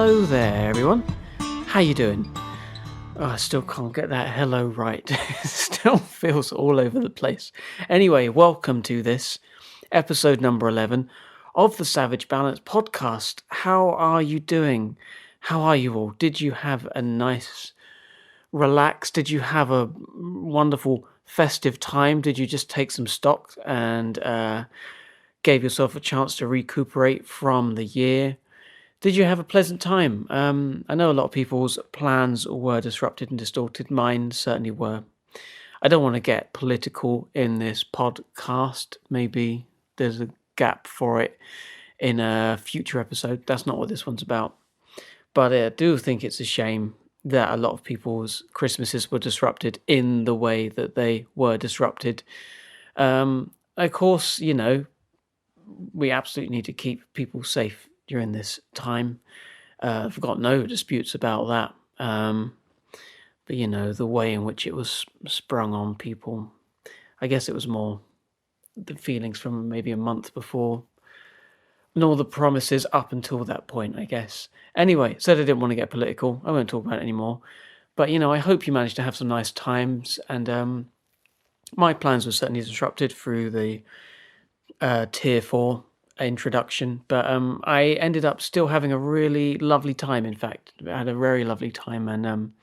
Hello there, everyone. How you doing? Oh, I still can't get that hello right. It still feels all over the place. Anyway, welcome to this episode number 11 of the Savage Balance podcast. How are you doing? How are you all? Did you have a nice relax? Did you have a wonderful festive time? Did you just take some stock and gave yourself a chance to recuperate from the year? Did you have a pleasant time? I know a lot of people's plans were disrupted and distorted. Mine certainly were. I don't want to get political in this podcast. Maybe there's a gap for it in a future episode. That's not what this one's about. But I do think it's a shame that a lot of people's Christmases were disrupted in the way that they were disrupted. Of course, we absolutely need to keep people safe during this time. I've got no disputes about that. But, the way in which it was sprung on people, I guess it was more the feelings from maybe a month before and all the promises up until that point, I guess. Anyway, said I didn't want to get political. I won't talk about it anymore. But, I hope you managed to have some nice times. And my plans were certainly disrupted through the Tier 4 introduction, but I ended up still having a really lovely time. In fact, I had a very lovely time, and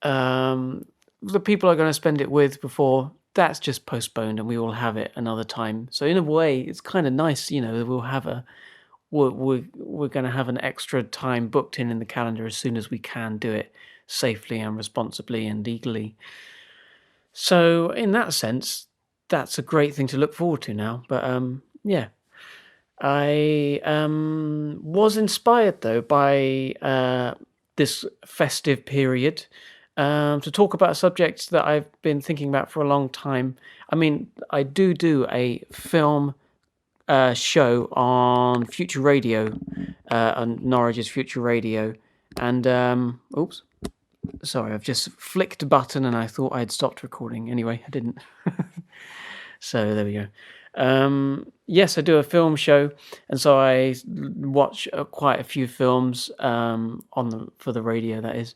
the people I'm going to spend it with before, that's just postponed, and we will have it another time. So in a way, it's kind of nice, we'll have we're going to have an extra time booked in the calendar as soon as we can do it safely and responsibly and legally. So in that sense, that's a great thing to look forward to now. But yeah. I was inspired, though, by this festive period to talk about a subject that I've been thinking about for a long time. I mean, I do a film show on Future Radio, on Norwich's Future Radio. And, oops, sorry, I've just flicked a button and I thought I'd stopped recording. Anyway, I didn't. So there we go. Yes, I do a film show, and so I watch quite a few films for the radio, that is,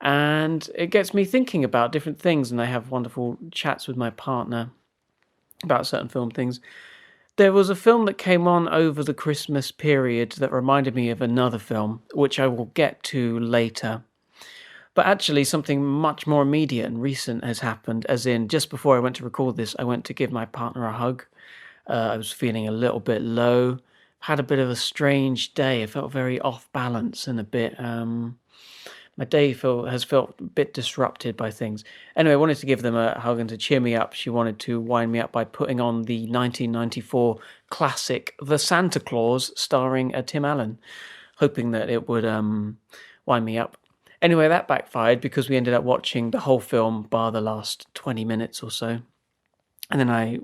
and it gets me thinking about different things, and I have wonderful chats with my partner about certain film things. There was a film that came on over the Christmas period that reminded me of another film, which I will get to later. But actually, something much more immediate and recent has happened, as in, just before I went to record this, I went to give my partner a hug. I was feeling a little bit low, had a bit of a strange day. I felt very off balance and a bit, my day has felt a bit disrupted by things. Anyway, I wanted to give them a hug and to cheer me up. She wanted to wind me up by putting on the 1994 classic The Santa Claus, starring Tim Allen, hoping that it would wind me up. Anyway, that backfired because we ended up watching the whole film bar the last 20 minutes or so. And then I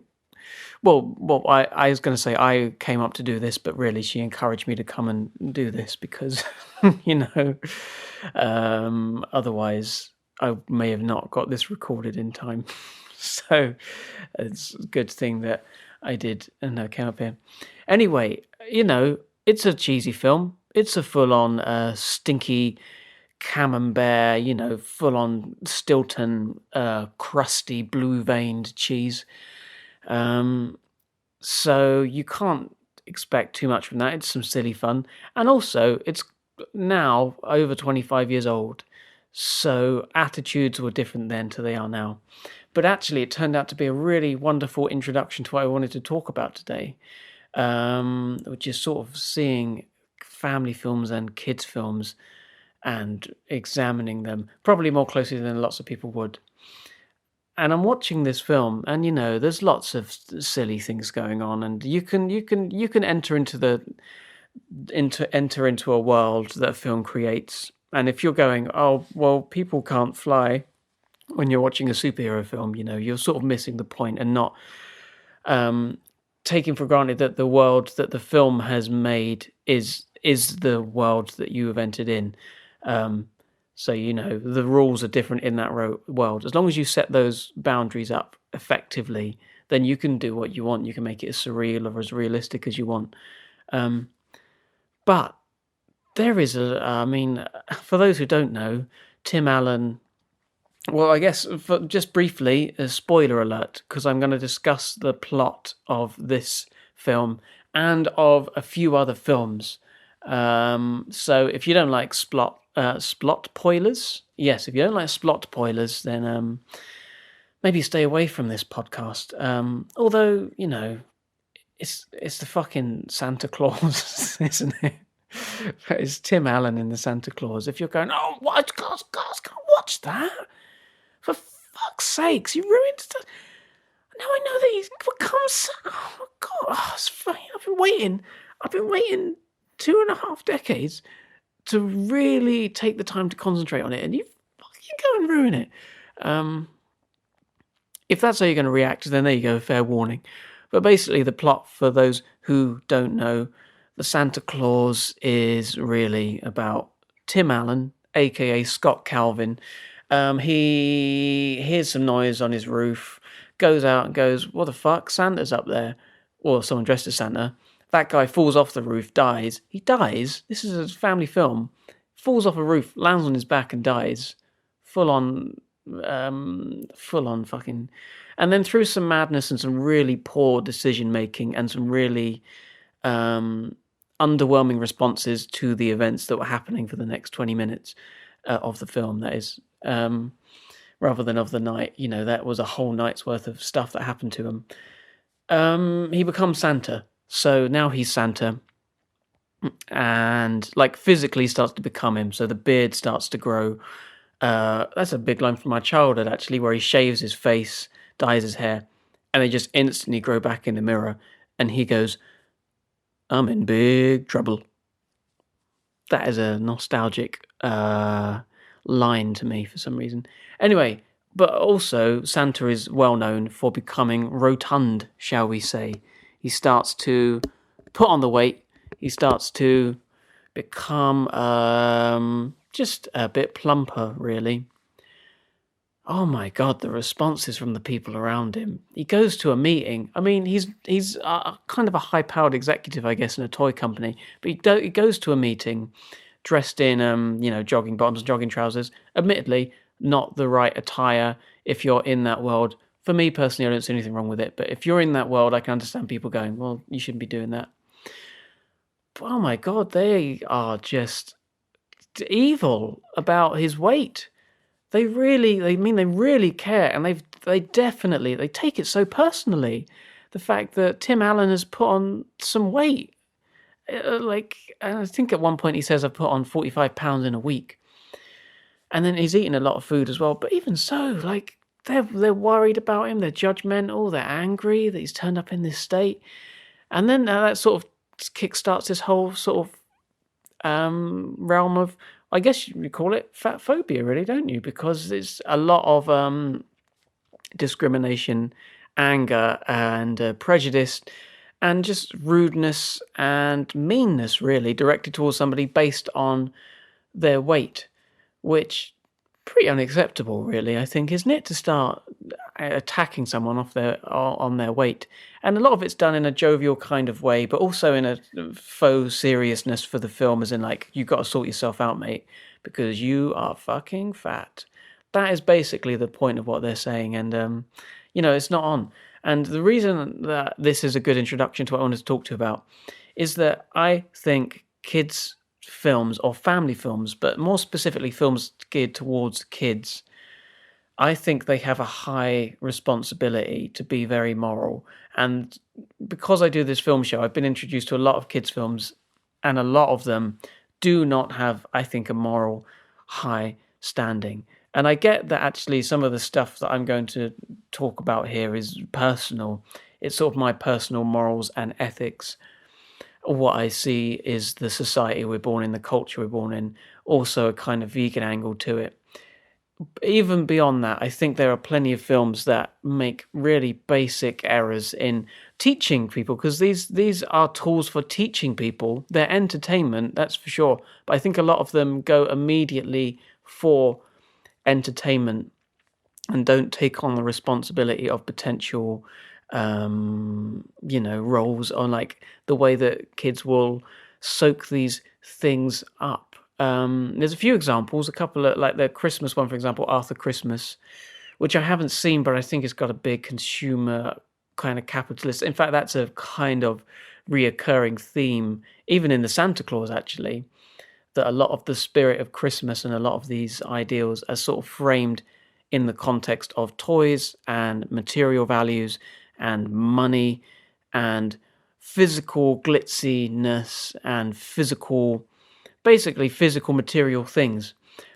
was going to say I came up to do this, but really she encouraged me to come and do this because, otherwise I may have not got this recorded in time. So it's a good thing that I did and I came up here. Anyway, it's a cheesy film. It's a full-on stinky camembert, full-on Stilton, crusty, blue-veined cheese. So you can't expect too much from that. It's some silly fun. And also, it's now over 25 years old. So attitudes were different then to they are now. But actually, it turned out to be a really wonderful introduction to what I wanted to talk about today, which is sort of seeing family films and kids' films and examining them probably more closely than lots of people would. And I'm watching this film, and there's lots of silly things going on, and you can enter into a world that a film creates. And if you're going, oh well, people can't fly when you're watching a superhero film, you're sort of missing the point and not taking for granted that the world that the film has made is the world that you have entered in. So, the rules are different in that world. As long as you set those boundaries up effectively, then you can do what you want. You can make it as surreal or as realistic as you want. But there is I mean, for those who don't know, Tim Allen. Well, I guess just briefly, a spoiler alert, because I'm going to discuss the plot of this film and of a few other films. So if you don't like splot spoilers, yes, if you don't like splot spoilers, then maybe stay away from this podcast. Although, it's the fucking Santa Claus, isn't it? It's Tim Allen in the Santa Claus. If you're going, oh, what, guys, can't watch that. For fuck's sakes, you ruined it. Now I know that he's become. Oh my god, it's funny. I've been waiting 2.5 decades to really take the time to concentrate on it, and you fucking go and ruin it. If that's how you're going to react, then there you go, fair warning. But basically, the plot, for those who don't know, the Santa Claus is really about Tim Allen, aka Scott Calvin. He hears some noise on his roof, goes out and goes, what the fuck, Santa's up there. Or someone dressed as Santa. That guy falls off the roof, dies. He dies. This is a family film. Falls off a roof, lands on his back and dies. Full on fucking. And then through some madness and some really poor decision making and some really underwhelming responses to the events that were happening for the next 20 minutes of the film, that is, rather than of the night. That was a whole night's worth of stuff that happened to him. He becomes Santa. So now he's Santa and physically starts to become him. So the beard starts to grow. That's a big line from my childhood, actually, where he shaves his face, dyes his hair, and they just instantly grow back in the mirror. And he goes, I'm in big trouble. That is a nostalgic line to me for some reason. Anyway, but also Santa is well known for becoming rotund, shall we say. He starts to put on the weight. He starts to become just a bit plumper, really. Oh my God, the responses from the people around him. He goes to a meeting. I mean, he's kind of a high-powered executive, I guess, in a toy company. But he goes to a meeting dressed in, jogging bottoms, jogging trousers. Admittedly, not the right attire if you're in that world. For me personally, I don't see anything wrong with it. But if you're in that world, I can understand people going, well, you shouldn't be doing that. But, oh my God, they are just evil about his weight. They really care, and they take it so personally. The fact that Tim Allen has put on some weight. I think at one point he says, I've put on 45 pounds in a week. And then he's eating a lot of food as well. But even so, they're worried about him. They're judgmental. They're angry that he's turned up in this state. And then that sort of kickstarts this whole sort of realm of, I guess you call it fatphobia, really, don't you? Because it's a lot of discrimination, anger, and prejudice, and just rudeness and meanness, really, directed towards somebody based on their weight, which pretty unacceptable, really, I think, isn't it, to start attacking someone on their weight. And a lot of it's done in a jovial kind of way, but also in a faux seriousness for the film, as in, you got to sort yourself out, mate, because you are fucking fat. That is basically the point of what they're saying, and, it's not on. And the reason that this is a good introduction to what I wanted to talk to you about is that I think kids' films, or family films, but more specifically films geared towards kids, I think they have a high responsibility to be very moral. And because I do this film show, I've been introduced to a lot of kids' films, and a lot of them do not have, I think, a moral high standing. And I get that actually some of the stuff that I'm going to talk about here is personal. It's sort of my personal morals and ethics. What I see is the society we're born in, the culture we're born in, also a kind of vegan angle to it. Even beyond that, I think there are plenty of films that make really basic errors in teaching people, because these are tools for teaching people. They're entertainment, that's for sure. But I think a lot of them go immediately for entertainment and don't take on the responsibility of potential roles, on the way that kids will soak these things up. There's a few examples, a couple of, like the Christmas one, for example, Arthur Christmas, which I haven't seen, but I think it's got a big consumer kind of capitalist. In fact, that's a kind of reoccurring theme, even in the Santa Claus, actually, that a lot of the spirit of Christmas and a lot of these ideals are sort of framed in the context of toys and material values and money and physical glitziness and basically physical material things,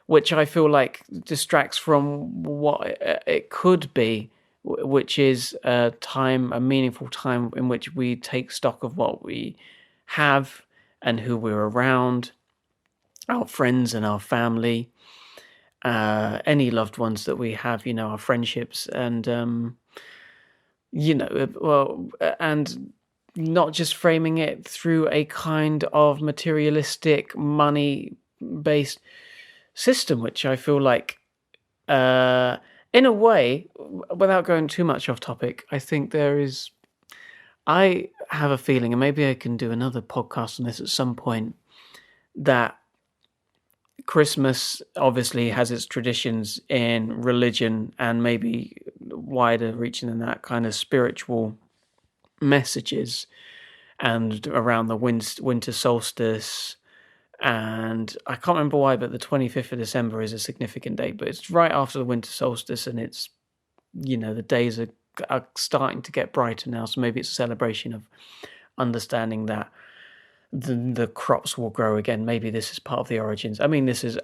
which I feel like distracts from what it could be, which is a meaningful time in which we take stock of what we have and who we're around, our friends and our family, any loved ones that we have, our friendships, and and not just framing it through a kind of materialistic, money-based system, which I feel like, in a way, without going too much off topic, I think I have a feeling, and maybe I can do another podcast on this at some point, that Christmas obviously has its traditions in religion and maybe wider reaching than that, kind of spiritual messages, and around the winter solstice. And I can't remember why, but the 25th of December is a significant date, but it's right after the winter solstice, and it's, the days are starting to get brighter now. So maybe it's a celebration of understanding that the crops will grow again. Maybe this is part of the origins. I mean, this is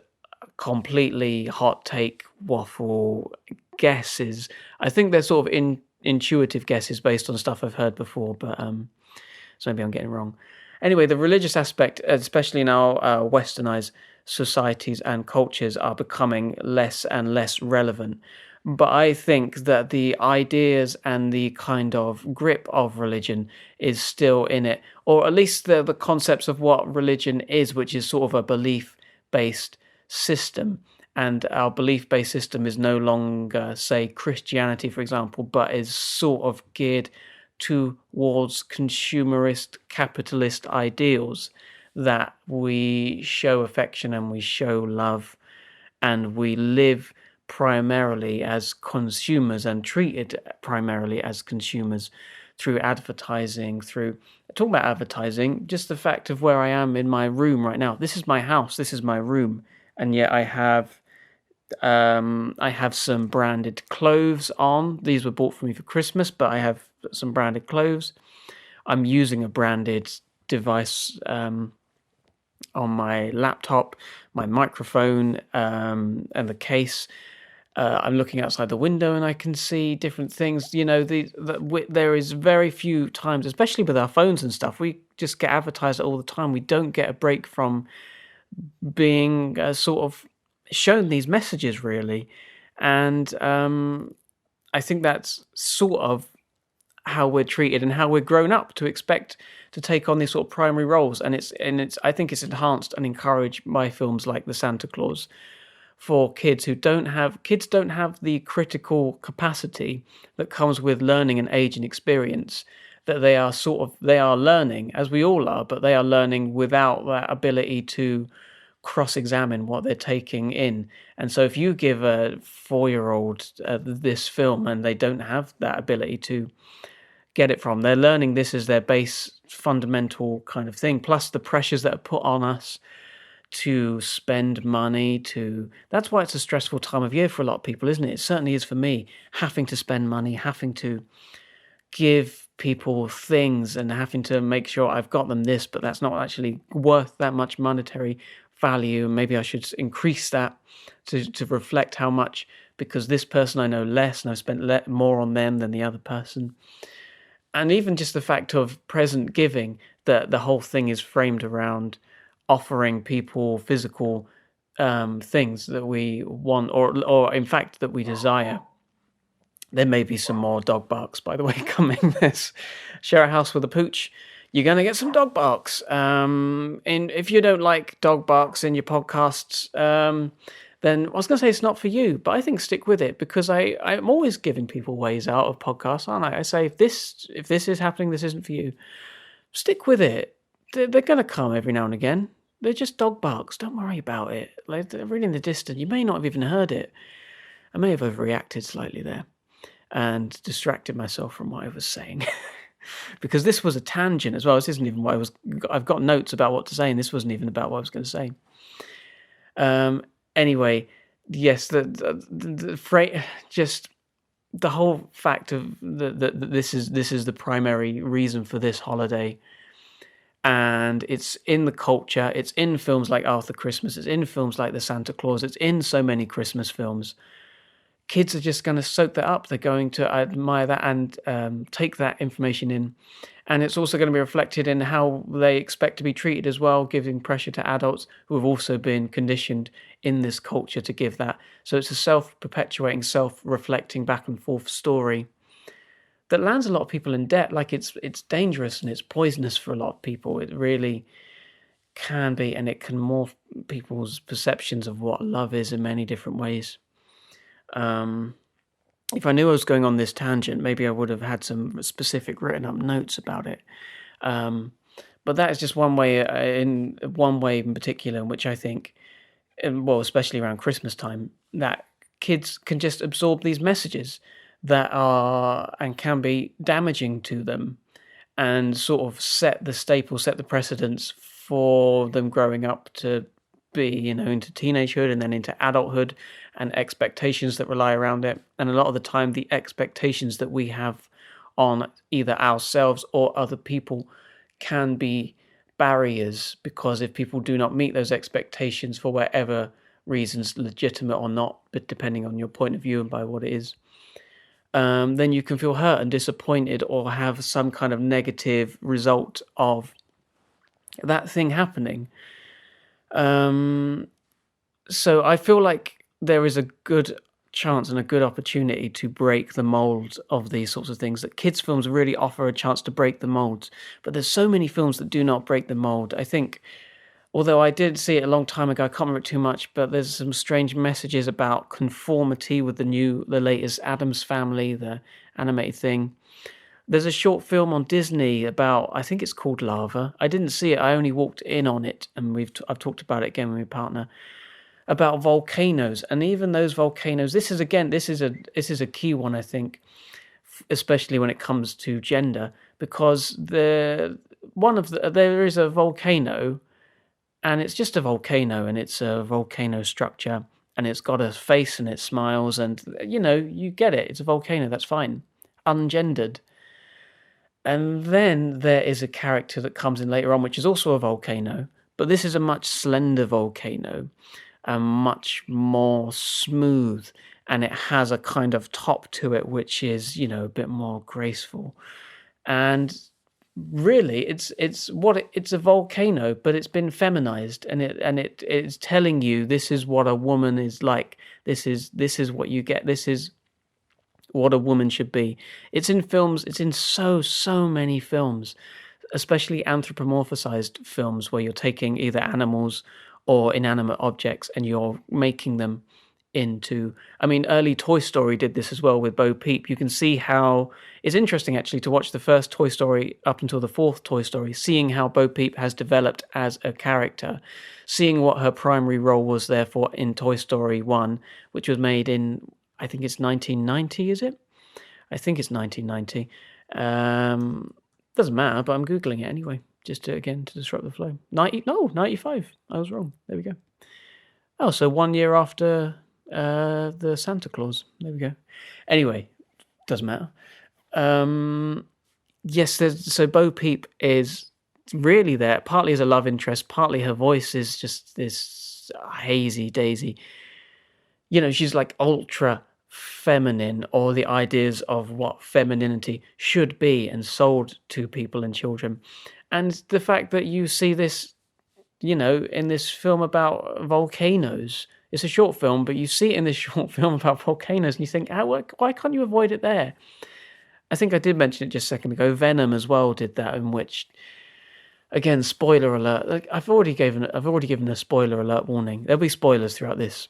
completely hot take, waffle guesses. I think they're sort of intuitive guesses based on stuff I've heard before, but so maybe I'm getting it wrong. Anyway, the religious aspect, especially in our westernized societies and cultures, are becoming less and less relevant. But I think that the ideas and the kind of grip of religion is still in it, or at least the concepts of what religion is, which is sort of a belief-based system. And our belief-based system is no longer, say, Christianity, for example, but is sort of geared towards consumerist capitalist ideals, that we show affection and we show love and we live primarily as consumers and treated primarily as consumers through advertising, talking about advertising, just the fact of where I am in my room right now. This is my house, this is my room, and yet I have some branded clothes on. These were bought for me for Christmas, but I have some branded clothes. I'm using a branded device on my laptop, my microphone, and the case. I'm looking outside the window and I can see different things. There is very few times, especially with our phones and stuff, we just get advertised all the time. We don't get a break from being sort of shown these messages, really. And I think that's sort of how we're treated and how we're grown up to expect to take on these sort of primary roles. And I think it's enhanced and encouraged by films like The Santa Claus for kids who don't have the critical capacity that comes with learning and age and experience, that they are learning, as we all are, but they are learning without that ability to cross-examine what they're taking in. And so if you give a 4-year-old this film and they don't have that ability to get it from, they're learning this is their base fundamental kind of thing, plus the pressures that are put on us to spend money. That's why it's a stressful time of year for a lot of people, isn't it? It certainly is for me, having to spend money, having to give people things and having to make sure I've got them this, but that's not actually worth that much monetary value. Maybe I should increase that to reflect how much, because this person I know less and I've spent more on them than the other person. And even just the fact of present giving, that the whole thing is framed around offering people physical things that we want, or in fact that we desire. There may be some more dog barks, by the way, coming. This share a house with a pooch, you're going to get some dog barks. And if you don't like dog barks in your podcasts, then I was going to say it's not for you, but I think stick with it, because I'm always giving people ways out of podcasts, aren't I? I say, if this is happening, this isn't for you. Stick with it. they're going to come every now and again. They're just dog barks. Don't worry about it. Like, they're really in the distance. You may not have even heard it. I may have overreacted slightly there and distracted myself from what I was saying. Because this was a tangent as well. This isn't even what I've got notes about what to say, and this wasn't even about what I was going to say. Anyway, yes, the freight, just the whole fact of that this is the primary reason for this holiday, and it's in the culture. It's in films like Arthur Christmas. It's in films like The Santa Claus. It's in so many Christmas films. Kids are just going to soak that up. They're going to admire that and take that information in. And it's also going to be reflected in how they expect to be treated as well, giving pressure to adults who have also been conditioned in this culture to give that. So it's a self-perpetuating, self-reflecting back and forth story that lands a lot of people in debt. Like, it's dangerous and it's poisonous for a lot of people. It really can be, and it can morph people's perceptions of what love is in many different ways. If I knew I was going on this tangent, maybe I would have had some specific written up notes about it. But that is just one way in particular in which I think, well, especially around Christmas time, that kids can just absorb these messages that are and can be damaging to them, and sort of set the precedents for them growing up to be, into teenagehood and then into adulthood, and expectations that rely around it. And a lot of the time, the expectations that we have on either ourselves or other people can be barriers, because if people do not meet those expectations for whatever reasons, legitimate or not, but depending on your point of view and by what it is, then you can feel hurt and disappointed or have some kind of negative result of that thing happening. So I feel like there is a good chance and a good opportunity to break the mold of these sorts of things, that kids' films really offer a chance to break the molds. But there's so many films that do not break the mold. I think, although I did see it a long time ago, I can't remember it too much, but there's some strange messages about conformity with the latest Addams Family, the animated thing. There's a short film on Disney about, I think it's called Lava. I didn't see it. I only walked in on it, and I've talked about it again with my partner, about volcanoes. And even those volcanoes, this is a key one, I think, especially when it comes to gender, because there is a volcano, and it's just a volcano, and it's a volcano structure, and it's got a face and it smiles, and you get it. It's a volcano. That's fine, ungendered. And then there is a character that comes in later on, which is also a volcano, but this is a much slender volcano, and much more smooth, and it has a kind of top to it, which is, a bit more graceful. And really, it's a volcano, but it's been feminized, and it's telling you this is what a woman is like. This is what you get. This is what a woman should be. It's in films. It's in so many films, especially anthropomorphized films, where you're taking either animals or inanimate objects and you're making them into. I mean, early Toy Story did this as well with Bo Peep. You can see how it's interesting actually to watch the first Toy Story up until the fourth Toy Story, seeing how Bo Peep has developed as a character, seeing what her primary role was therefore in Toy Story 1, which was made in, I think it's 1990, is it? I think it's 1990. Doesn't matter, but I'm Googling it anyway, just to disrupt the flow. 95. I was wrong. There we go. Oh, so 1 year after the Santa Claus. There we go. Anyway, doesn't matter. Yes, so Bo Peep is really there, partly as a love interest, partly her voice is just this hazy daisy. She's like ultra feminine, or the ideas of what femininity should be and sold to people and children. And the fact that you see this, in this film about volcanoes, it's a short film, but you see it in this short film about volcanoes and you think, why can't you avoid it there? I think I did mention it just a second ago. Venom as well did that, in which, again, spoiler alert. Like, I've already given a spoiler alert warning. There'll be spoilers throughout this.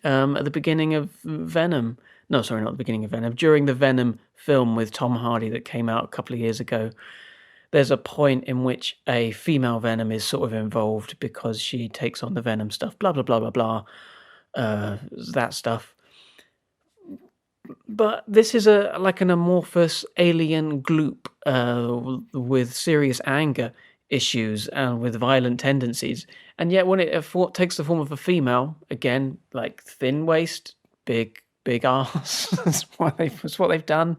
At the beginning of Venom. No, sorry, not the beginning of Venom. During the Venom film with Tom Hardy that came out a couple of years ago, there's a point in which a female venom is sort of involved because she takes on the venom stuff, blah, blah, blah, blah, blah, that stuff. But this is like an amorphous alien gloop with serious anger issues and with violent tendencies. And yet when it takes the form of a female, again, like thin waist, big arse, that's what they've done.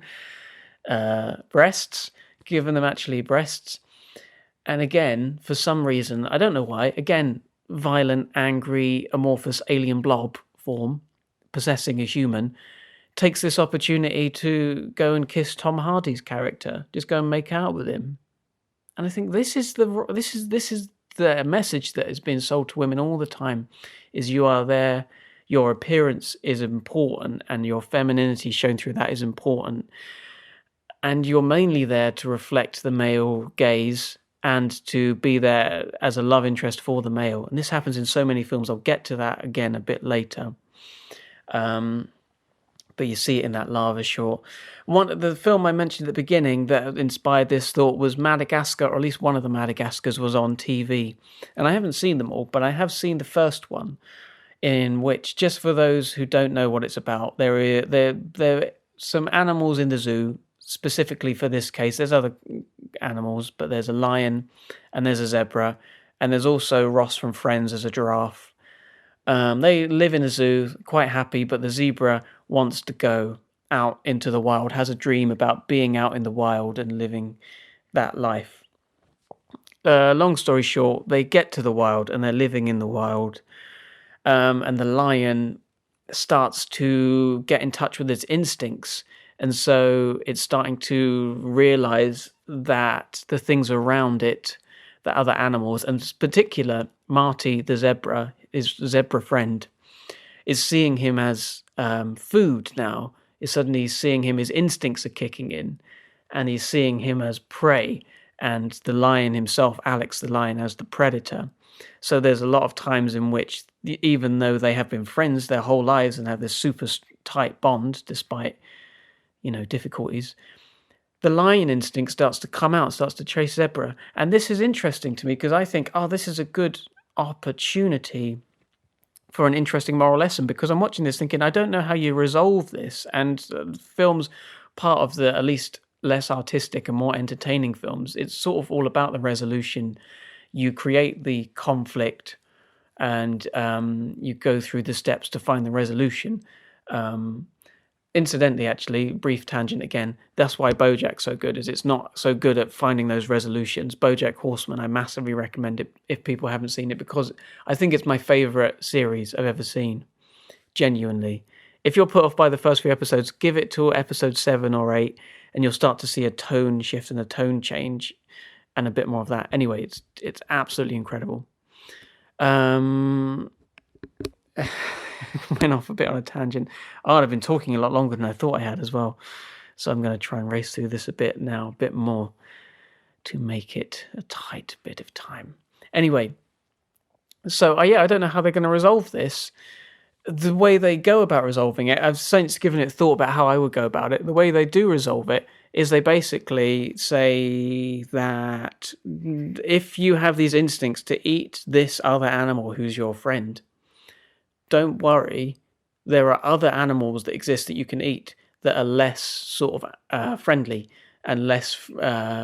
Breasts, given them actually breasts. And again, for some reason, I don't know why, again, violent, angry, amorphous alien blob form, possessing a human, takes this opportunity to go and kiss Tom Hardy's character, just go and make out with him. And I think this is the message that is being sold to women all the time, is you are there, your appearance is important, and your femininity shown through that is important. And you're mainly there to reflect the male gaze and to be there as a love interest for the male. And this happens in so many films. I'll get to that again a bit later. But you see it in that Lava short. The film I mentioned at the beginning that inspired this thought was Madagascar, or at least one of the Madagascars was on TV. And I haven't seen them all, but I have seen the first one, in which, just for those who don't know what it's about, there are some animals in the zoo. Specifically for this case, there's other animals, but there's a lion and there's a zebra, and there's also Ross from Friends as a giraffe. They live in a zoo, quite happy, but the zebra wants to go out into the wild, has a dream about being out in the wild and living that life. Long story short, they get to the wild and they're living in the wild, and the lion starts to get in touch with its instincts. And so it's starting to realize that the things around it, the other animals, and in particular Marty, the zebra, his zebra friend, is seeing him as food now. Is suddenly seeing him, his instincts are kicking in, and he's seeing him as prey, and the lion himself, Alex the lion, as the predator. So there's a lot of times in which, even though they have been friends their whole lives and have this super tight bond, despite difficulties, the lion instinct starts to come out, starts to chase zebra. And this is interesting to me because I think, this is a good opportunity for an interesting moral lesson, because I'm watching this thinking, I don't know how you resolve this. And films, part of the at least less artistic and more entertaining films, it's sort of all about the resolution. You create the conflict and you go through the steps to find the resolution. Incidentally, actually, brief tangent again, that's why BoJack's so good, is it's not so good at finding those resolutions. BoJack Horseman, I massively recommend it if people haven't seen it, because I think it's my favourite series I've ever seen, genuinely. If you're put off by the first few episodes, give it to episode 7 or 8, and you'll start to see a tone shift and a tone change, and a bit more of that. Anyway, it's absolutely incredible. Went off a bit on a tangent. I've been talking a lot longer than I thought I had as well. So I'm going to try and race through this a bit now, a bit more, to make it a tight bit of time. Anyway, so I don't know how they're going to resolve this. The way they go about resolving it, I've since given it thought about how I would go about it. The way they do resolve it is they basically say that if you have these instincts to eat this other animal who's your friend, don't worry, there are other animals that exist that you can eat that are less sort of friendly and less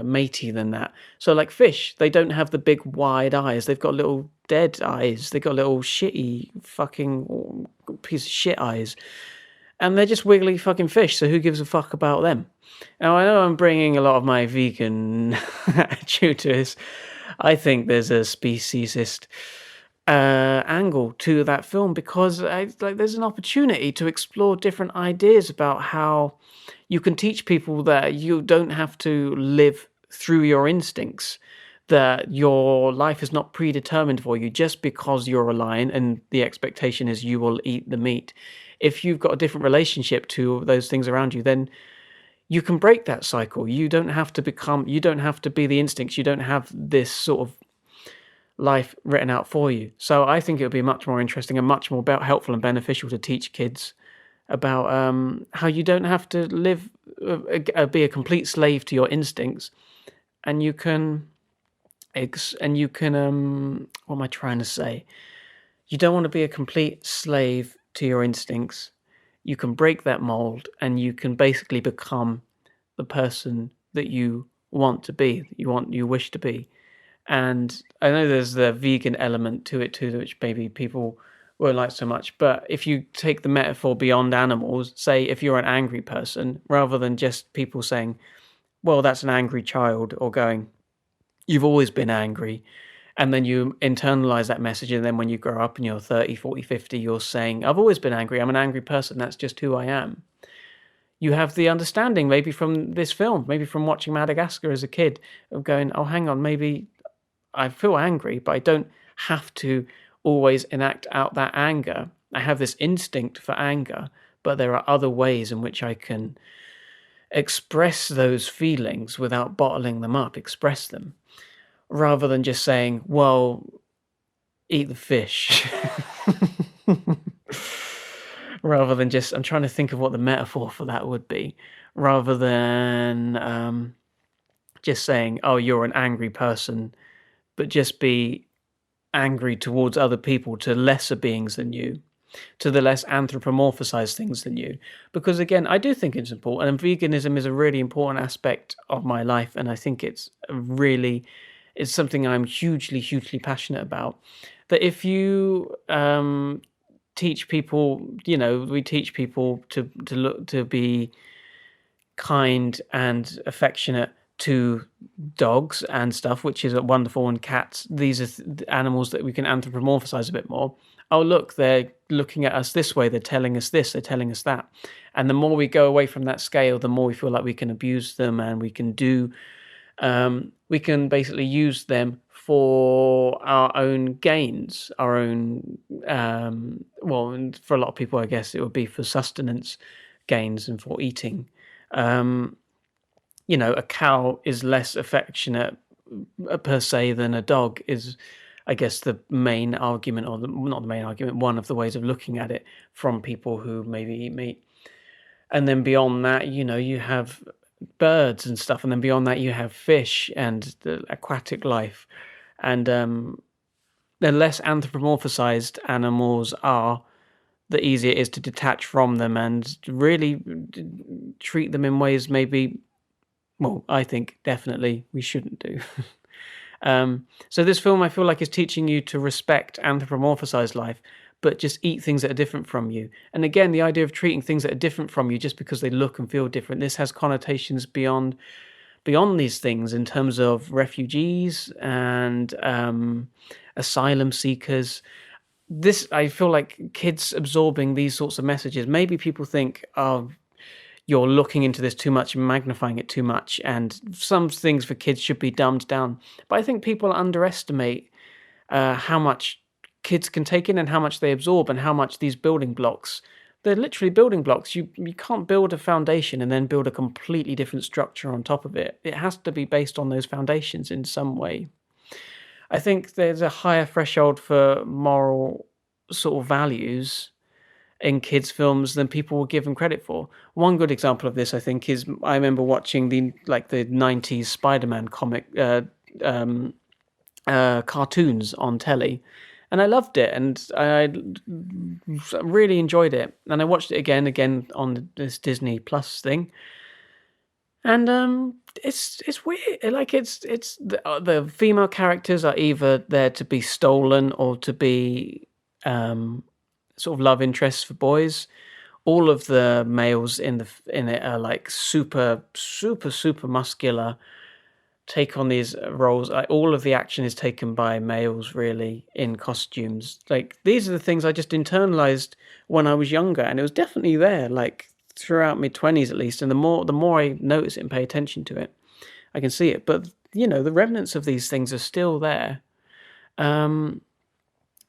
matey than that. So like fish, they don't have the big wide eyes. They've got little dead eyes. They've got little shitty fucking piece of shit eyes. And they're just wiggly fucking fish, so who gives a fuck about them? Now, I know I'm bringing a lot of my vegan attitude to this. I think there's a speciesist angle to that film, because there's an opportunity to explore different ideas about how you can teach people that you don't have to live through your instincts, that your life is not predetermined for you just because you're a lion and the expectation is you will eat the meat. If you've got a different relationship to those things around you, then you can break that cycle. You don't have to be the instincts. You don't have this sort of life written out for you. So I think it would be much more interesting and much more helpful and beneficial to teach kids about how you don't have to live, be a complete slave to your instincts, and you can what am I trying to say? You don't want to be a complete slave to your instincts. You can break that mold, and you can basically become the person that you want to be, you wish to be. And I know there's the vegan element to it too, which maybe people won't like so much. But if you take the metaphor beyond animals, say if you're an angry person, rather than just people saying, well, that's an angry child, or going, you've always been angry, and then you internalize that message, and then when you grow up and you're 30, 40, 50, you're saying, I've always been angry, I'm an angry person, that's just who I am. You have the understanding, maybe from this film, maybe from watching Madagascar as a kid, of going, oh, hang on, maybe I feel angry, but I don't have to always enact out that anger. I have this instinct for anger, but there are other ways in which I can express those feelings without bottling them up, express them, rather than just saying, well, eat the fish. Rather than just, I'm trying to think of what the metaphor for that would be, rather than just saying, oh, you're an angry person, but just be angry towards other people, to lesser beings than you, to the less anthropomorphized things than you. Because again, I do think it's important, and veganism is a really important aspect of my life, and I think it's something I'm hugely passionate about. That if you teach people, we teach people to be kind and affectionate to dogs and stuff, which is wonderful, and cats. These are animals that we can anthropomorphize a bit more. Oh, look, they're looking at us this way, they're telling us this, they're telling us that. And the more we go away from that scale, the more we feel like we can abuse them, and we can basically use them for our own gains, our own, and for a lot of people, I guess it would be for sustenance gains and for eating. A cow is less affectionate per se than a dog is, I guess, the main argument, or not the main argument, one of the ways of looking at it from people who maybe eat meat. And then beyond that, you have birds and stuff, and then beyond that you have fish and the aquatic life. And the less anthropomorphized animals are, the easier it is to detach from them and really treat them in ways maybe, well, I think definitely we shouldn't do. So this film, I feel like, is teaching you to respect anthropomorphized life, but just eat things that are different from you. And again, the idea of treating things that are different from you just because they look and feel different, this has connotations beyond these things, in terms of refugees and asylum seekers. This, I feel like, kids absorbing these sorts of messages, maybe people think, oh, you're looking into this too much and magnifying it too much, and some things for kids should be dumbed down. But I think people underestimate how much kids can take in and how much they absorb, and how much these building blocks, they're literally building blocks. You can't build a foundation and then build a completely different structure on top of it. It has to be based on those foundations in some way. I think there's a higher threshold for moral sort of values in kids' films than people will give them credit for. One good example of this, I think, is I remember watching the 90s Spider-Man comic cartoons on telly, and I loved it, and I really enjoyed it. And I watched it again on this Disney Plus thing, and it's weird. Like it's the female characters are either there to be stolen or to be sort of love interests for boys. All of the males in it are like super muscular, take on these roles. Like, all of the action is taken by males, really, in costumes. Like, these are the things I just internalized when I was younger, and it was definitely there, like throughout mid-20s at least. And the more I notice it and pay attention to it, I can see it. But the remnants of these things are still there.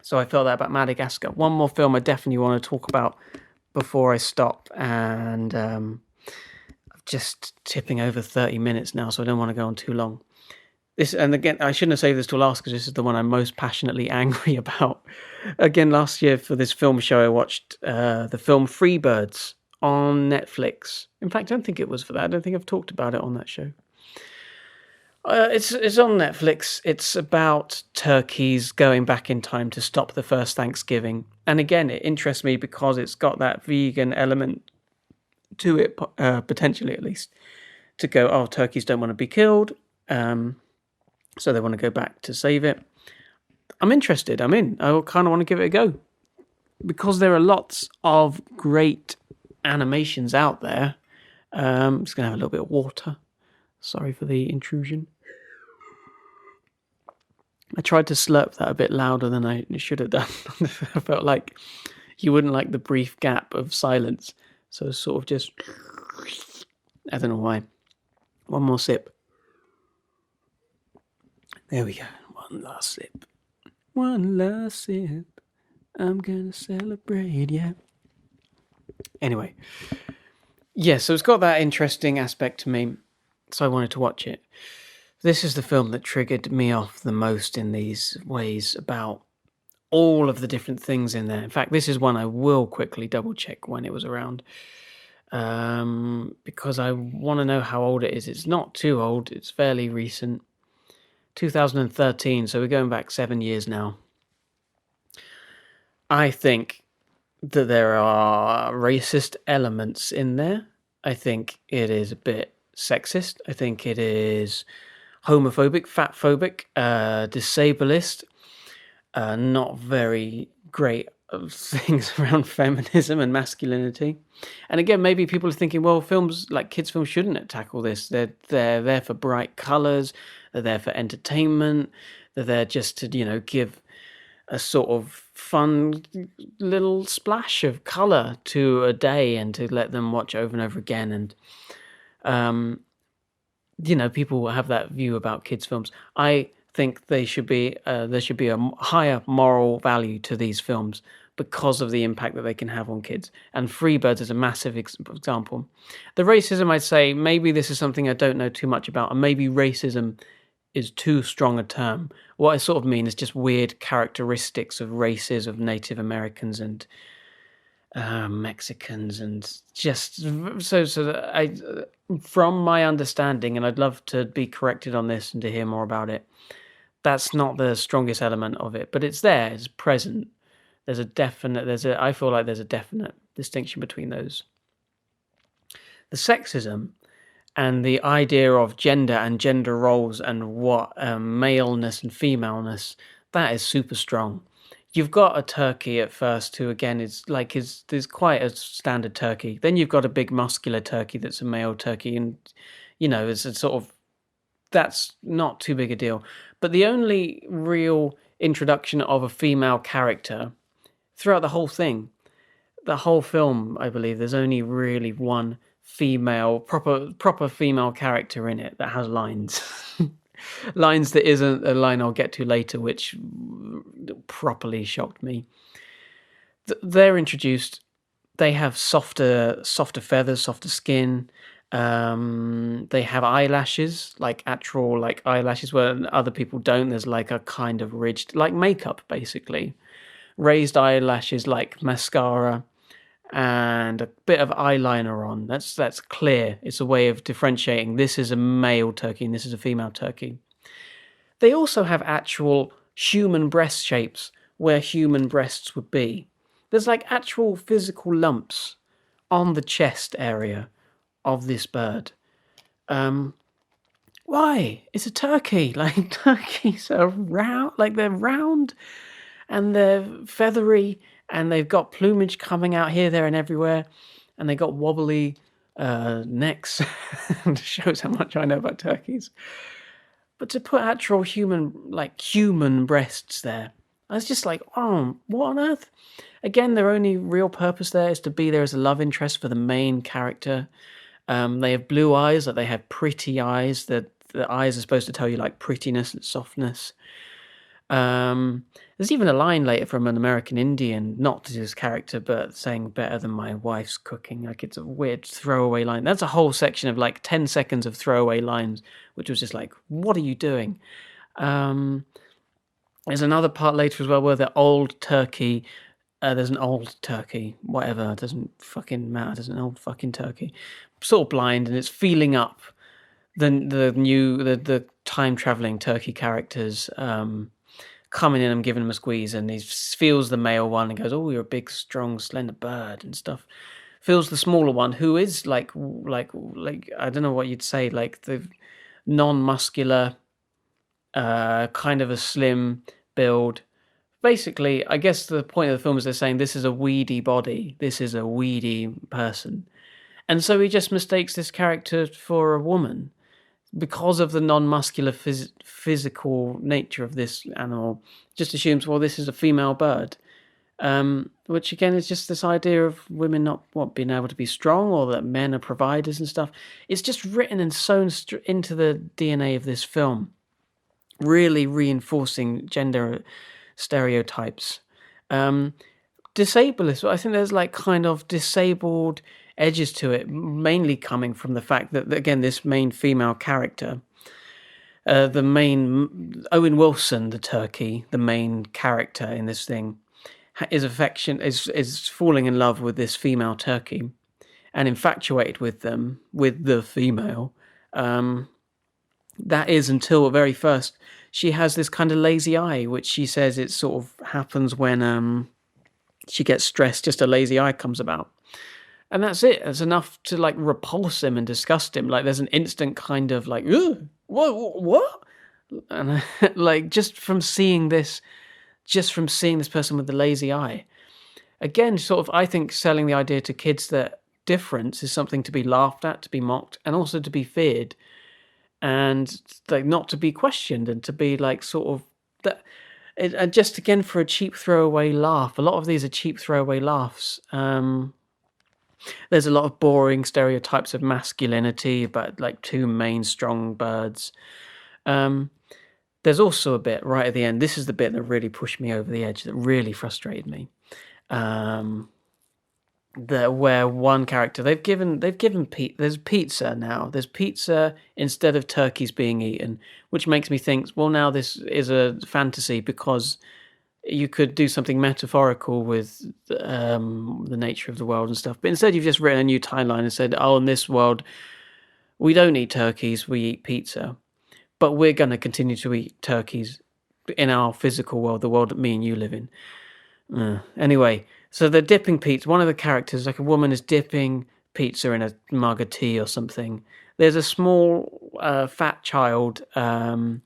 So I felt that about Madagascar. One more film I definitely want to talk about before I stop, and I'm just tipping over 30 minutes now, so I don't want to go on too long. And again, I shouldn't have saved this till last, because this is the one I'm most passionately angry about. Again, last year for this film show, I watched the film Free Birds on Netflix. In fact, I don't think it was for that. I don't think I've talked about it on that show. It's on Netflix. It's about turkeys going back in time to stop the first Thanksgiving. And again, it interests me because it's got that vegan element to it, potentially at least, to go, oh, turkeys don't want to be killed, so they want to go back to save it. I'm interested. I'm in. I kind of want to give it a go. Because there are lots of great animations out there. I'm just going to have a little bit of water. Sorry for the intrusion. I tried to slurp that a bit louder than I should have done. I felt like you wouldn't like the brief gap of silence. So sort of just... I don't know why. One more sip. There we go. One last sip. One last sip. I'm gonna celebrate, yeah. Anyway. Yeah, so it's got that interesting aspect to me. So I wanted to watch it. This is the film that triggered me off the most in these ways about all of the different things in there. In fact, this is one I will quickly double check when it was around. Because I want to know how old it is. It's not too old. It's fairly recent. 2013, so we're going back 7 years now. I think that there are racist elements in there. I think it is a bit sexist. I think it is homophobic, fatphobic, disablist, not very great things around feminism and masculinity. And again, maybe people are thinking, well, films like kids' films shouldn't tackle this. They're there for bright colours. They're there for entertainment. They're there just to, give a sort of fun little splash of colour to a day and to let them watch over and over again. And, people have that view about kids' films. I think there should be a higher moral value to these films because of the impact that they can have on kids. And Free Birds is a massive example. The racism, I'd say, maybe this is something I don't know too much about, and maybe racism is too strong a term. What I sort of mean is just weird characteristics of races of Native Americans and Mexicans, and just so that I, from my understanding, and I'd love to be corrected on this and to hear more about it, that's not the strongest element of it, but it's there, it's present. I feel like there's a definite distinction between those. The sexism and the idea of gender and gender roles and what maleness and femaleness, that is super strong. You've got a turkey at first who, again, there's quite a standard turkey. Then you've got a big muscular turkey that's a male turkey, and, it's a sort of, that's not too big a deal. But the only real introduction of a female character throughout the whole thing, the whole film, I believe, there's only really one female, proper female character in it that has lines. Lines that isn't a line I'll get to later, which properly shocked me. They're introduced. They have softer feathers, softer skin. They have eyelashes, like actual eyelashes, where other people don't. There's like a kind of ridged, like makeup, basically. Raised eyelashes, like mascara, and a bit of eyeliner on. That's clear. It's a way of differentiating. This is a male turkey and this is a female turkey. They also have actual human breast shapes where human breasts would be. There's like actual physical lumps on the chest area of this bird. Why? It's a turkey. Like, turkeys are round, they're round and they're feathery and they've got plumage coming out here, there and everywhere. And they got wobbly necks. It shows how much I know about turkeys. But to put actual human breasts there, I was just like, oh, what on earth? Again, their only real purpose there is to be there as a love interest for the main character. They have blue eyes, they have pretty eyes. The eyes are supposed to tell you prettiness and softness. There's even a line later from an American Indian, not to his character, but saying better than my wife's cooking. It's a weird throwaway line. That's a whole section of 10 seconds of throwaway lines, which was just what are you doing? There's another part later as well where the old turkey, there's an old turkey, whatever, it doesn't fucking matter, there's an old fucking turkey, sort of blind, and it's feeling up the time traveling turkey characters coming in and giving him a squeeze, and he feels the male one and goes, "Oh, you're a big, strong, slender bird," and stuff. Feels the smaller one, who is like I don't know what you'd say, like the non-muscular, kind of a slim build. Basically, I guess the point of the film is they're saying this is a weedy body, this is a weedy person, and so he just mistakes this character for a woman because of the non-muscular physical nature of this animal. Just assumes, well, this is a female bird, which again is just this idea of women not being able to be strong, or that men are providers and stuff. It's just written and sewn into the DNA of this film, really reinforcing gender stereotypes. Disablist, I think there's like kind of disabled edges to it, mainly coming from the fact that, again, this main female character, the main Owen Wilson, the turkey, the main character in this thing, is falling in love with this female turkey and infatuated with the female. That is until the very first she has this kind of lazy eye, which she says it sort of happens when she gets stressed. Just a lazy eye comes about. And that's it. It's enough to like repulse him and disgust him. Like there's an instant kind of like, what? And like just from seeing this person with the lazy eye, again, sort of, I think selling the idea to kids that difference is something to be laughed at, to be mocked, and also to be feared, and like not to be questioned, and to be like sort of that. And just again for a cheap throwaway laugh. A lot of these are cheap throwaway laughs. There's a lot of boring stereotypes of masculinity about like two main strong birds. There's also a bit right at the end. This is the bit that really pushed me over the edge, that really frustrated me. Where one character they've given there's pizza now. There's pizza instead of turkeys being eaten, which makes me think, well, now this is a fantasy because you could do something metaphorical with the nature of the world and stuff. But instead, you've just written a new timeline and said, oh, in this world, we don't eat turkeys, we eat pizza. But we're going to continue to eat turkeys in our physical world, the world that me and you live in. Anyway, so they're dipping pizza. One of the characters, like a woman, is dipping pizza in a mug of tea or something. There's a small fat child, and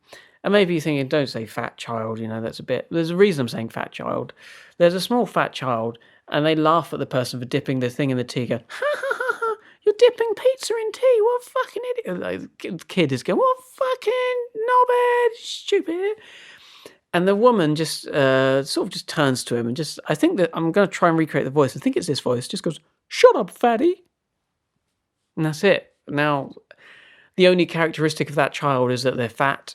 maybe you're thinking, don't say fat child, that's a bit... There's a reason I'm saying fat child. There's a small fat child, and they laugh at the person for dipping the thing in the tea, going, ha ha ha ha, you're dipping pizza in tea, what a fucking idiot. Like, the kid is going, what fucking knobhead, stupid. And the woman just sort of just turns to him and just... I think that I'm going to try and recreate the voice. I think it's this voice. Just goes, shut up, fatty. And that's it. Now, the only characteristic of that child is that they're fat.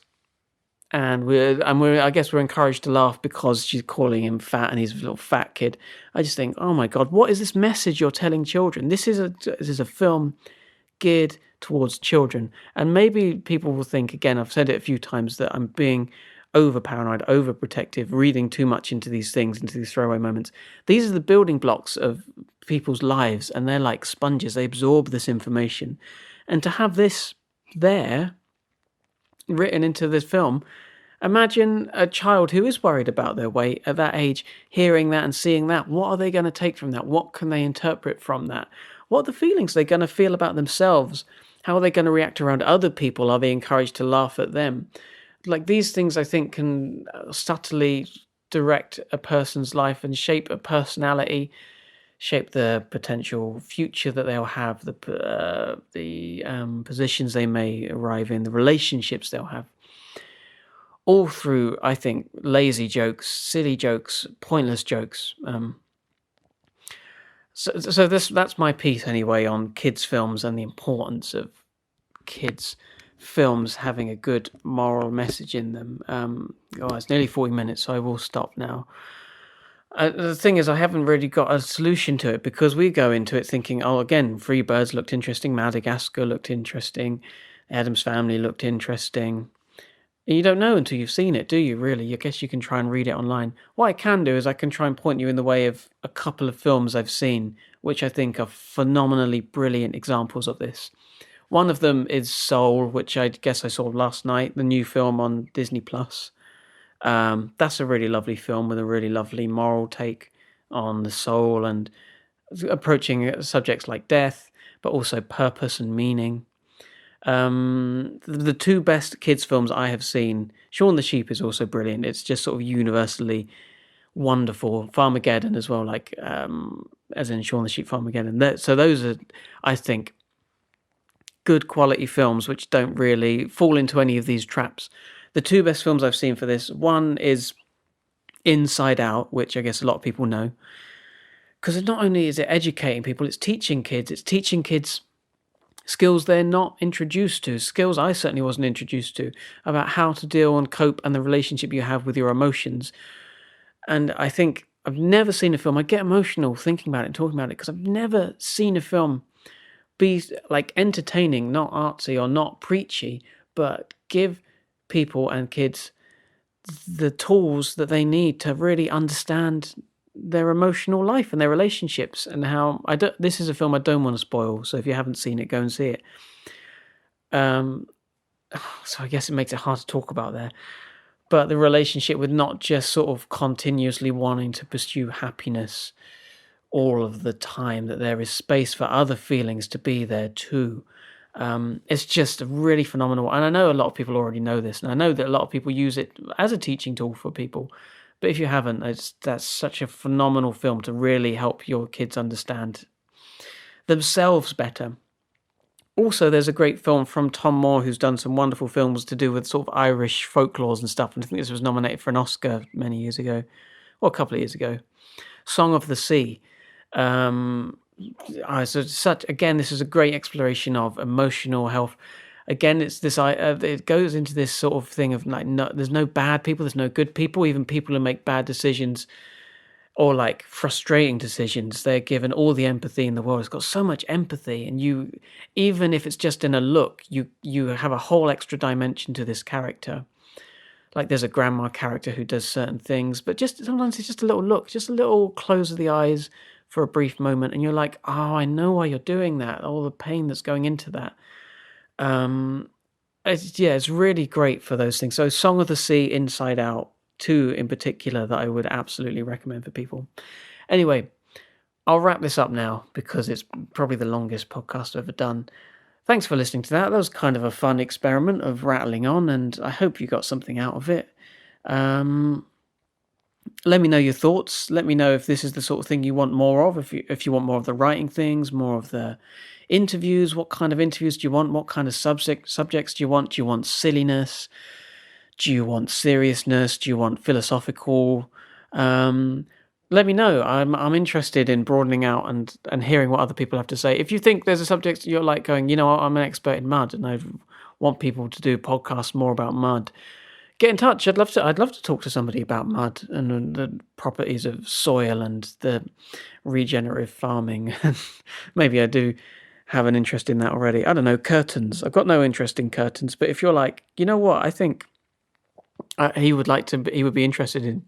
And I guess we're encouraged to laugh because she's calling him fat and he's a little fat kid. I just think, oh my God, what is this message you're telling children? This is a film geared towards children. And maybe people will think, again, I've said it a few times, that I'm being over-paranoid, over-protective, reading too much into these things, into these throwaway moments. These are the building blocks of people's lives, and they're like sponges. They absorb this information. And to have this there written into this film, imagine a child who is worried about their weight at that age, hearing that and seeing that. What are they going to take from that? What can they interpret from that? What are the feelings they're going to feel about themselves? How are they going to react around other people? Are they encouraged to laugh at them? Like, these things, I think, can subtly direct a person's life and shape a personality, shape the potential future that they'll have, the positions they may arrive in, the relationships they'll have. All through, I think, lazy jokes, silly jokes, pointless jokes. So that's my piece anyway on kids' films and the importance of kids' films having a good moral message in them. It's nearly 40 minutes, so I will stop now. The thing is, I haven't really got a solution to it, because we go into it thinking, oh, again, Free Birds looked interesting, Madagascar looked interesting, Addams Family looked interesting. And you don't know until you've seen it, do you, really? I guess you can try and read it online. What I can do is I can try and point you in the way of a couple of films I've seen, which I think are phenomenally brilliant examples of this. One of them is Soul, which I guess I saw last night, the new film on Disney Plus. That's a really lovely film with a really lovely moral take on the soul and approaching subjects like death, but also purpose and meaning. The two best kids films I have seen, Shaun the Sheep is also brilliant. It's just sort of universally wonderful. Farmageddon as well, like as in Shaun the Sheep Farmageddon. So those are, I think, good quality films which don't really fall into any of these traps. The two best films I've seen for this, one is Inside Out, which I guess a lot of people know, because not only is it educating people, it's teaching kids skills they're not introduced to, skills I certainly wasn't introduced to, about how to deal and cope and the relationship you have with your emotions. And I think I've never seen a film, I get emotional thinking about it and talking about it, because I've never seen a film be like entertaining, not artsy or not preachy, but give people and kids the tools that they need to really understand their emotional life and their relationships, and how this is a film I don't want to spoil, so if you haven't seen it, go and see it. So I guess it makes it hard to talk about there, but the relationship with not just sort of continuously wanting to pursue happiness all of the time, that there is space for other feelings to be there too. It's just really phenomenal, and I know a lot of people already know this, and I know that a lot of people use it as a teaching tool for people. But if you haven't, that's such a phenomenal film to really help your kids understand themselves better. Also, there's a great film from Tom Moore, who's done some wonderful films to do with sort of Irish folklores and stuff, and I think this was nominated for an Oscar many years ago, or a couple of years ago. Song of the Sea. So again, this is a great exploration of emotional health. Again, it's this. It goes into this sort of thing of like, no, there's no bad people, there's no good people. Even people who make bad decisions or like frustrating decisions, they're given all the empathy in the world. It's got so much empathy, and you, even if it's just in a look, you have a whole extra dimension to this character. Like there's a grandma character who does certain things, but just sometimes it's just a little look, just a little close of the eyes for a brief moment, and you're like, oh, I know why you're doing that. All the pain that's going into that. It's really great for those things. So Song of the Sea, Inside Out, two in particular that I would absolutely recommend for people. Anyway, I'll wrap this up now because it's probably the longest podcast I've ever done. Thanks for listening to that. That was kind of a fun experiment of rattling on, and I hope you got something out of it. Let me know your thoughts. Let me know if this is the sort of thing you want more of. If you want more of the writing things, more of the interviews, what kind of interviews do you want? What kind of subjects do you want? Do you want silliness? Do you want seriousness? Do you want philosophical? Let me know. I'm interested in broadening out and hearing what other people have to say. If you think there's a subject you're like going, you know what, I'm an expert in mud and I want people to do podcasts more about mud, get in touch. I'd love to talk to somebody about mud and the properties of soil and the regenerative farming. Maybe I do have an interest in that already. I don't know, curtains. I've got no interest in curtains, but if you're like, you know what, I think he would be interested in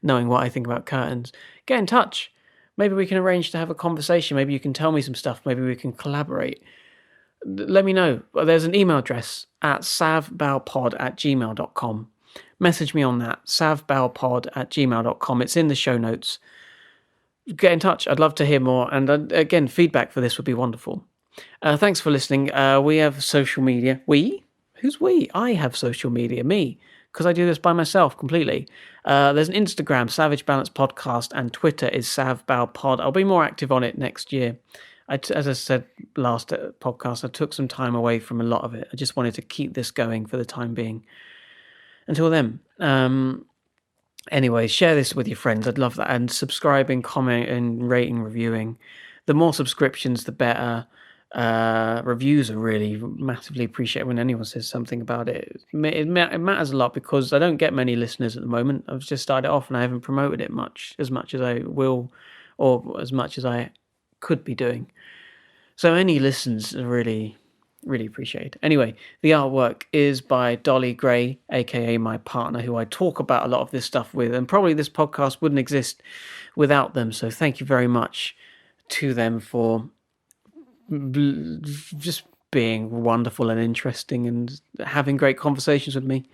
knowing what I think about curtains, get in touch. Maybe we can arrange to have a conversation. Maybe you can tell me some stuff. Maybe we can collaborate. Let me know. There's an email address at savbowpod@gmail.com. Message me on that, savbowpod@gmail.com. It's in the show notes. Get in touch. I'd love to hear more. And again, feedback for this would be wonderful. Thanks for listening. We have social media. We? Who's we? I have social media. Me. Because I do this by myself completely. There's an Instagram, Savage Balance Podcast, and Twitter is SavBowPod. I'll be more active on it next year. As I said last podcast, I took some time away from a lot of it. I just wanted to keep this going for the time being. Until then. Anyway, share this with your friends. I'd love that. And subscribing, commenting, rating, reviewing. The more subscriptions, the better. Reviews are really massively appreciated when anyone says something about it. It matters a lot because I don't get many listeners at the moment. I've just started off and I haven't promoted it as much as I will, or as much as I could be doing. So any listens are really, really appreciated. Anyway, the artwork is by Dolly Gray, aka my partner, who I talk about a lot of this stuff with, and probably this podcast wouldn't exist without them. So thank you very much to them for just being wonderful and interesting and having great conversations with me.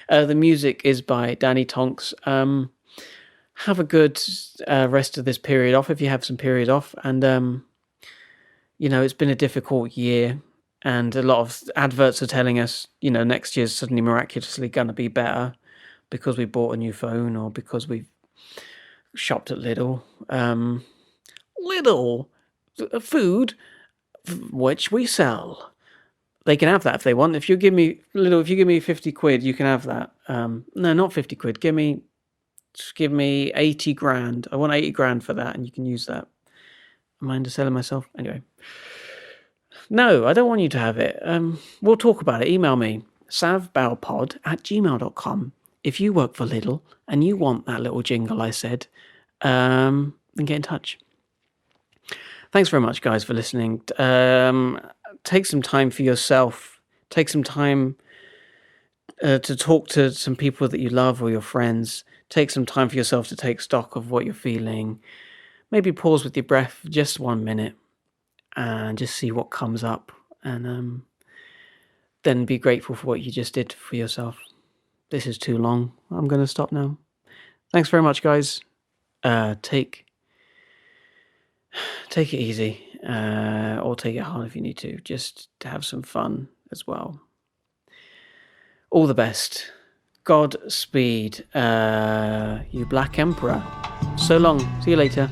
The music is by Danny Tonks. Have a good rest of this period off if you have some period off. And, it's been a difficult year. And a lot of adverts are telling us, next year's suddenly miraculously going to be better because we bought a new phone or because we've shopped at Lidl. Lidl, food, which we sell. They can have that if they want. If you give me 50 quid, you can have that. No, not 50 quid. Give me 80 grand. I want 80 grand for that, and you can use that. Am I underselling myself? Anyway. No, I don't want you to have it. We'll talk about it. Email me, savbowpod@gmail.com. If you work for Lidl and you want that little jingle I said, then get in touch. Thanks very much, guys, for listening. Take some time for yourself. Take some time to talk to some people that you love or your friends. Take some time for yourself to take stock of what you're feeling. Maybe pause with your breath for just 1 minute and just see what comes up. And then be grateful for what you just did for yourself. This is too long. I'm going to stop now. Thanks very much, guys. Take it easy, or take it hard if you need to, just to have some fun as well. All the best. Godspeed, you Black Emperor. So long. See you later.